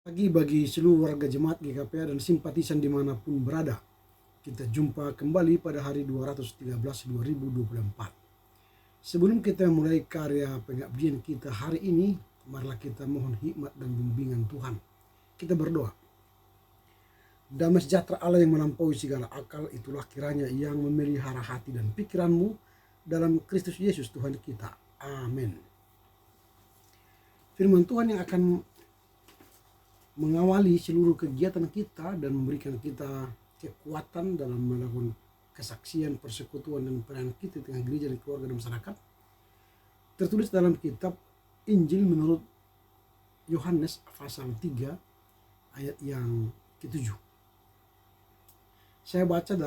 Pagi bagi seluruh warga jemaat GKPA dan simpatisan dimanapun berada. Kita jumpa kembali pada hari 213 2024. Sebelum kita mulai karya pengabdian kita hari ini, marilah kita mohon hikmat dan bimbingan Tuhan. Kita berdoa. Damai sejahtera Allah yang melampaui segala akal, itulah kiranya yang memelihara hati dan pikiranmu dalam Kristus Yesus Tuhan kita. Amin. Firman Tuhan yang akan mengawali seluruh kegiatan kita dan memberikan kita kekuatan dalam melakukan kesaksian, persekutuan dan pelayanan kita di tengah gereja dan keluarga dan masyarakat, tertulis dalam kitab Injil menurut Yohanes pasal 3 ayat yang ke-7. Saya baca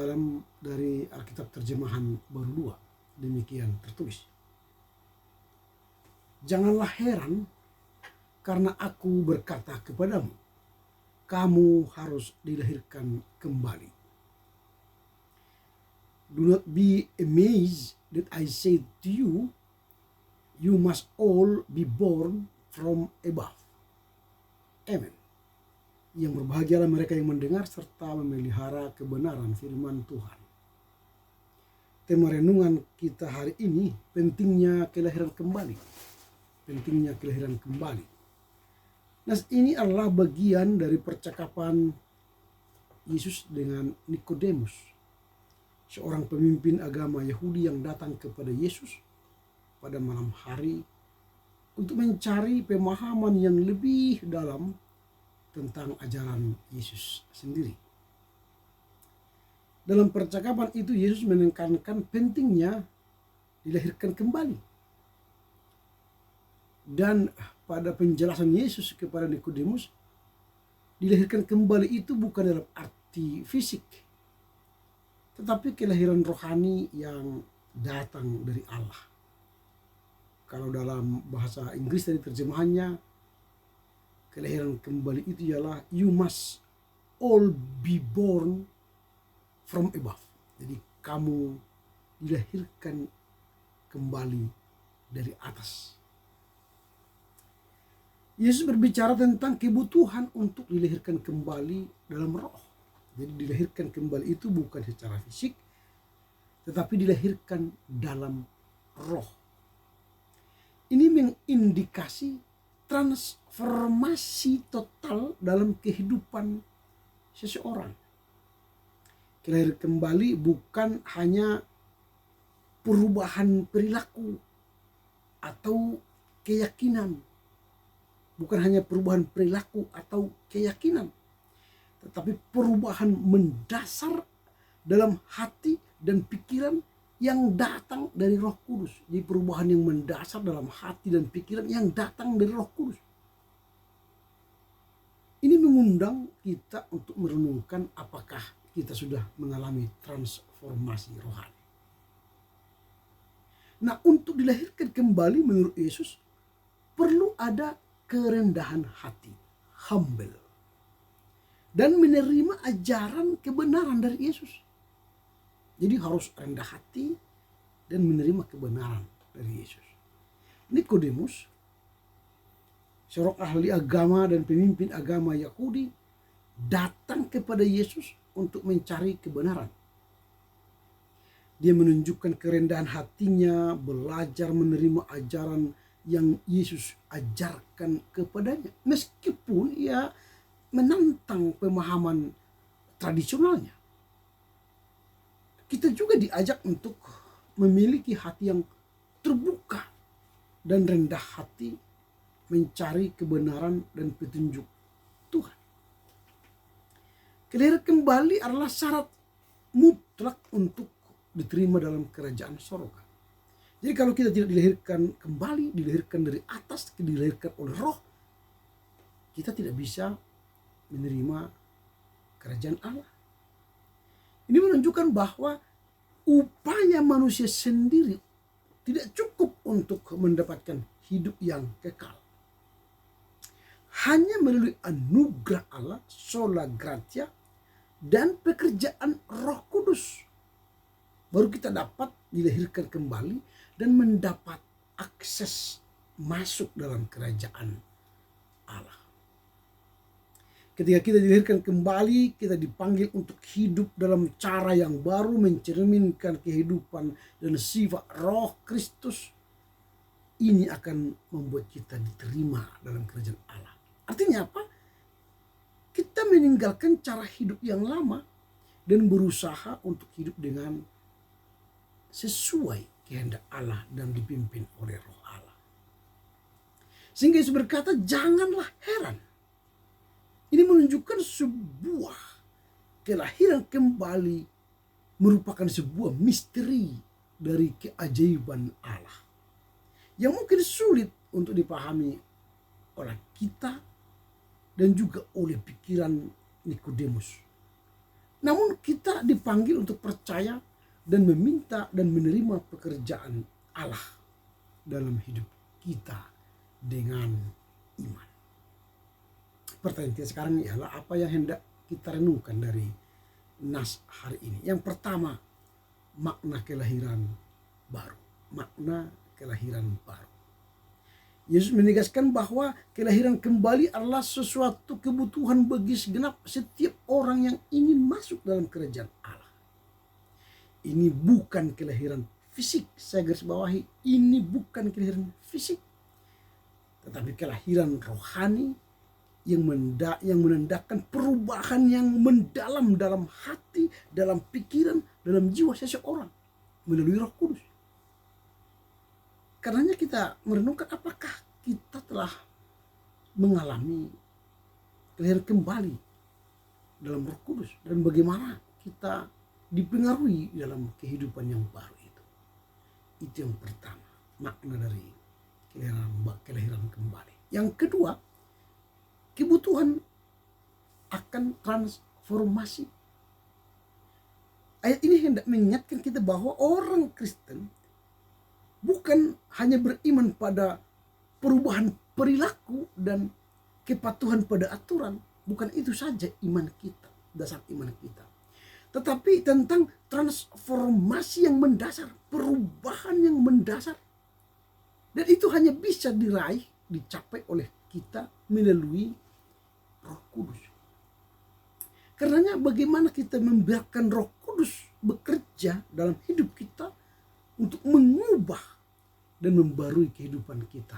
dari Alkitab terjemahan baru 2. Demikian tertulis. Janganlah heran karena aku berkata kepadamu, kamu harus dilahirkan kembali. Do not be amazed that I say to you, you must all be born from above. Amen. Yang berbahagialah mereka yang mendengar serta memelihara kebenaran firman Tuhan. Tema renungan kita hari ini, pentingnya kelahiran kembali. Pentingnya kelahiran kembali. Nah, ini adalah bagian dari percakapan Yesus dengan Nikodemus, seorang pemimpin agama Yahudi yang datang kepada Yesus pada malam hari untuk mencari pemahaman yang lebih dalam tentang ajaran Yesus sendiri. Dalam percakapan itu Yesus menekankan pentingnya dilahirkan kembali. Dan pada penjelasan Yesus kepada Nikodemus, dilahirkan kembali itu bukan dalam arti fisik, tetapi kelahiran rohani yang datang dari Allah. Kalau dalam bahasa Inggris dari terjemahannya, kelahiran kembali itu ialah you must all be born from above. Jadi kamu dilahirkan kembali dari atas. Yesus berbicara tentang kebutuhan untuk dilahirkan kembali dalam roh. Jadi dilahirkan kembali itu bukan secara fisik, tetapi dilahirkan dalam roh. Ini mengindikasi transformasi total dalam kehidupan seseorang. Kelahiran kembali bukan hanya perubahan perilaku atau keyakinan. Bukan hanya perubahan perilaku atau keyakinan, tetapi perubahan mendasar dalam hati dan pikiran yang datang dari Roh Kudus. Jadi perubahan yang mendasar dalam hati dan pikiran yang datang dari Roh Kudus. Ini mengundang kita untuk merenungkan apakah kita sudah mengalami transformasi rohani. Nah, untuk dilahirkan kembali menurut Yesus perlu ada kerendahan hati, humble, dan menerima ajaran kebenaran dari Yesus. Jadi harus rendah hati dan menerima kebenaran dari Yesus. Nikodemus, seorang ahli agama dan pemimpin agama Yahudi, datang kepada Yesus untuk mencari kebenaran. Dia menunjukkan kerendahan hatinya, belajar menerima ajaran yang Yesus ajarkan kepadanya, meskipun ia menantang pemahaman tradisionalnya. Kita juga diajak untuk memiliki hati yang terbuka dan rendah hati, mencari kebenaran dan petunjuk Tuhan. Kelahiran kembali adalah syarat mutlak untuk diterima dalam kerajaan sorga. Jadi kalau kita tidak dilahirkan kembali, dilahirkan dari atas, dilahirkan oleh roh, kita tidak bisa menerima kerajaan Allah. Ini menunjukkan bahwa upaya manusia sendiri tidak cukup untuk mendapatkan hidup yang kekal. Hanya melalui anugerah Allah, sola gratia, dan pekerjaan Roh Kudus, baru kita dapat dilahirkan kembali dan mendapat akses masuk dalam kerajaan Allah. Ketika kita dilahirkan kembali, kita dipanggil untuk hidup dalam cara yang baru, mencerminkan kehidupan dan sifat Roh Kristus. Ini akan membuat kita diterima dalam kerajaan Allah. Artinya apa? Kita meninggalkan cara hidup yang lama dan berusaha untuk hidup dengan sesuai kehendak Allah dan dipimpin oleh Roh Allah. Sehingga Yesus berkata, janganlah heran. Ini menunjukkan sebuah kelahiran kembali merupakan sebuah misteri dari keajaiban Allah yang mungkin sulit untuk dipahami oleh kita dan juga oleh pikiran Nikodemus. Namun kita dipanggil untuk percaya dan meminta dan menerima pekerjaan Allah dalam hidup kita dengan iman. Pertanyaan kita sekarang ialah apa yang hendak kita renungkan dari nas hari ini. Yang pertama, makna kelahiran baru. Makna kelahiran baru. Yesus menegaskan bahwa kelahiran kembali adalah sesuatu kebutuhan bagi segenap setiap orang yang ingin masuk dalam kerajaan Allah. Ini bukan kelahiran fisik, saya garis bawahi, ini bukan kelahiran fisik, tetapi kelahiran rohani yang menandakan perubahan yang mendalam dalam hati, dalam pikiran, dalam jiwa seseorang melalui Roh Kudus. Karenanya kita merenungkan apakah kita telah mengalami kelahiran kembali dalam Roh Kudus dan bagaimana kita dipengaruhi dalam kehidupan yang baru itu. Itu yang pertama, makna dari kelahiran kembali. Yang kedua, kebutuhan akan transformasi. Ayat ini hendak mengingatkan kita bahwa orang Kristen bukan hanya beriman pada perubahan perilaku dan kepatuhan pada aturan. Bukan itu saja iman kita, dasar iman kita. Tetapi tentang transformasi yang mendasar, perubahan yang mendasar. Dan itu hanya bisa diraih, dicapai oleh kita melalui Roh Kudus. Karenanya bagaimana kita membiarkan Roh Kudus bekerja dalam hidup kita untuk mengubah dan membarui kehidupan kita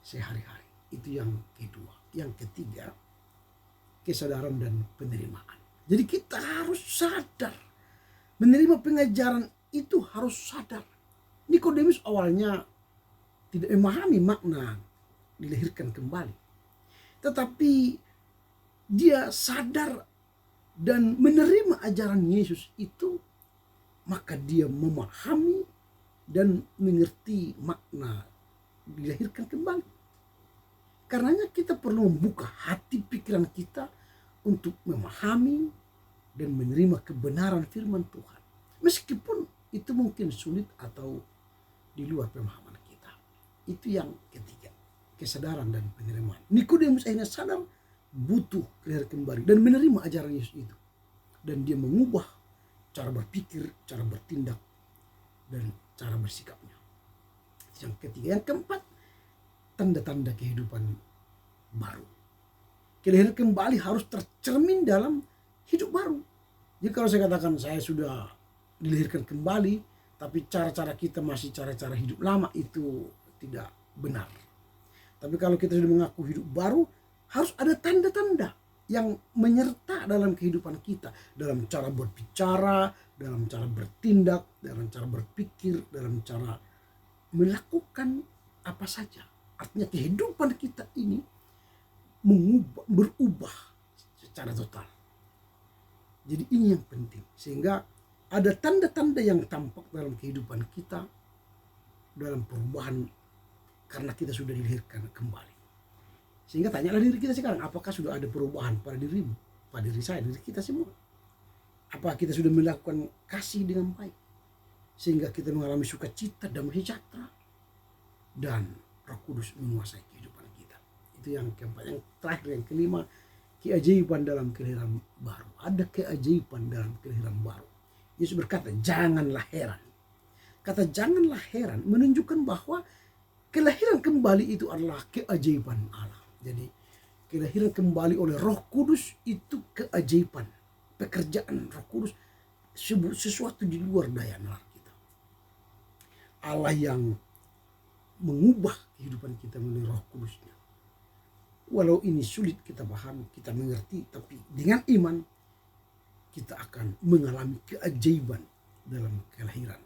sehari-hari. Itu yang kedua. Yang ketiga, kesadaran dan penerimaan. Jadi kita harus sadar. Menerima pengajaran itu harus sadar. Nikodemus awalnya tidak memahami makna dilahirkan kembali. Tetapi dia sadar dan menerima ajaran Yesus itu, maka dia memahami dan mengerti makna dilahirkan kembali. Karenanya kita perlu membuka hati pikiran kita untuk memahami dan menerima kebenaran firman Tuhan. Meskipun itu mungkin sulit atau di luar pemahaman kita. Itu yang ketiga, kesadaran dan penerimaan. Nikodemus akhirnya sadar butuh kelahiran kembali dan menerima ajaran Yesus itu. Dan dia mengubah cara berpikir, cara bertindak, dan cara bersikapnya. Yang ketiga. Yang keempat, tanda-tanda kehidupan baru. Kelahiran kembali harus tercermin dalam hidup baru. Jadi kalau saya katakan saya sudah dilahirkan kembali, tapi cara-cara kita masih cara-cara hidup lama, itu tidak benar. Tapi kalau kita sudah mengaku hidup baru, harus ada tanda-tanda yang menyerta dalam kehidupan kita. Dalam cara berbicara, dalam cara bertindak, dalam cara berpikir, dalam cara melakukan apa saja. Artinya kehidupan kita ini berubah secara total. Jadi ini yang penting. Sehingga ada tanda-tanda yang tampak dalam kehidupan kita, dalam perubahan karena kita sudah dilahirkan kembali. Sehingga tanyalah diri kita sekarang, apakah sudah ada perubahan pada dirimu, pada diri saya, diri kita semua? Apa kita sudah melakukan kasih dengan baik? Sehingga kita mengalami sukacita, damai sejahtera, dan Roh Kudus menguasai kehidupan kita. Itu yang keempat. Yang terakhir, yang kelima, keajaiban dalam kelahiran baru. Ada keajaiban dalam kelahiran baru. Yesus berkata, janganlah heran. Kata janganlah heran menunjukkan bahwa kelahiran kembali itu adalah keajaiban Allah. Jadi kelahiran kembali oleh Roh Kudus itu keajaiban. Pekerjaan Roh Kudus sesuatu di luar daya nalar kita. Allah yang mengubah kehidupan kita melalui Roh Kudusnya. Walau ini sulit kita pahami, kita mengerti, tapi dengan iman kita akan mengalami keajaiban dalam kelahiran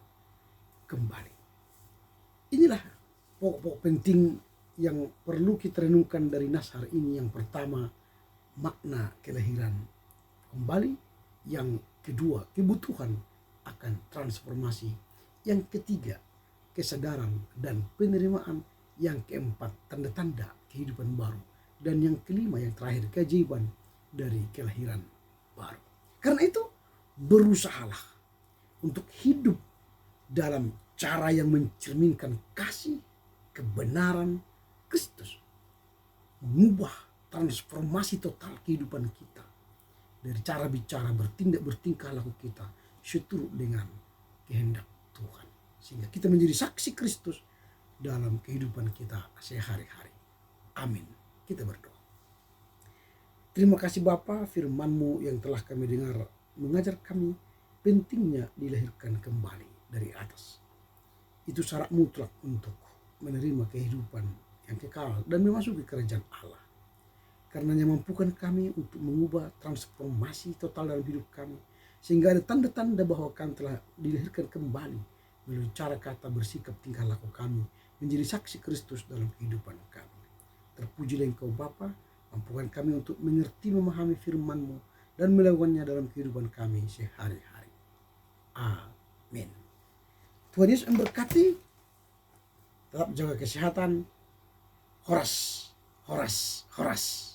kembali. Inilah pokok-pokok penting yang perlu kita renungkan dari nas hari ini. Yang pertama, makna kelahiran kembali. Yang kedua, kebutuhan akan transformasi. Yang ketiga, kesadaran dan penerimaan. Yang keempat, tanda-tanda kehidupan baru. Dan yang kelima, yang terakhir, keajaiban dari kelahiran baru. Karena itu, berusahalah untuk hidup dalam cara yang mencerminkan kasih, kebenaran Kristus. Mengubah transformasi total kehidupan kita. Dari cara bicara, bertindak, bertingkah laku kita seturut dengan kehendak Tuhan. Sehingga kita menjadi saksi Kristus dalam kehidupan kita sehari-hari. Amin. Kita berdoa. Terima kasih Bapa, firman-Mu yang telah kami dengar mengajar kami pentingnya dilahirkan kembali dari atas. Itu syarat mutlak untuk menerima kehidupan yang kekal dan memasuki kerajaan Allah. Karenanya mampukan kami untuk mengubah transformasi total dalam hidup kami. Sehingga ada tanda-tanda bahwa kami telah dilahirkan kembali melalui cara kata, bersikap, tingkah laku kami menjadi saksi Kristus dalam kehidupan kami. Terpujilah Engkau Bapa, mampukan kami untuk mengerti, memahami firman-Mu dan melakukannya dalam kehidupan kami sehari-hari. Amin. Tuhan Yesus memberkati. Tetap jaga kesehatan. Horas, horas, horas.